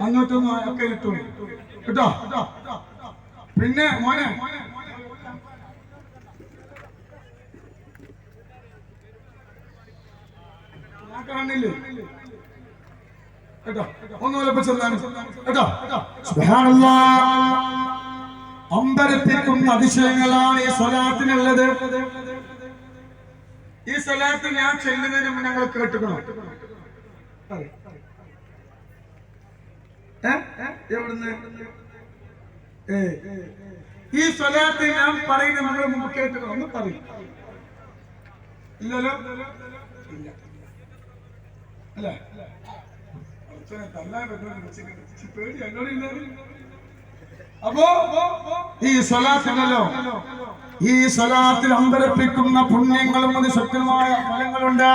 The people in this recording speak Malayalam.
അങ്ങോട്ടൊന്നും ഒക്കെ ഇട്ടു കേട്ടോ. പിന്നെ മോനെ ഞാൻ കാണില്ലേ കേട്ടോ, ഒന്നുമല്ല ചെല്ലാൻ കേട്ടോ. അമ്പരപ്പിക്കുന്ന അതിശയങ്ങളാണ് ഈ സ്വലാത്തിനുള്ളത്. ഈ സ്വലാത്ത് ഞാൻ ചെല്ലുന്നതിന് മുമ്പ് ഞങ്ങൾ കേട്ടുക്കണം. എവിടുന്ന് ഈ സ്വലാത്ത് ഞാൻ പറയുന്ന നമ്മൾ മുമ്പ് കേട്ടുക്കണം. ഒന്ന് പറയും ഇല്ലല്ലോ, ഇല്ല അല്ലേ? പേടി എന്നോടില്ല. അപ്പോ ഈ സ്വലാത്തിനല്ലോ, ഈ സ്വലാത്തിൽ അമ്പരപ്പിക്കുന്ന പുണ്യങ്ങളും അതിശക്തമായ ഫലങ്ങളുണ്ട്.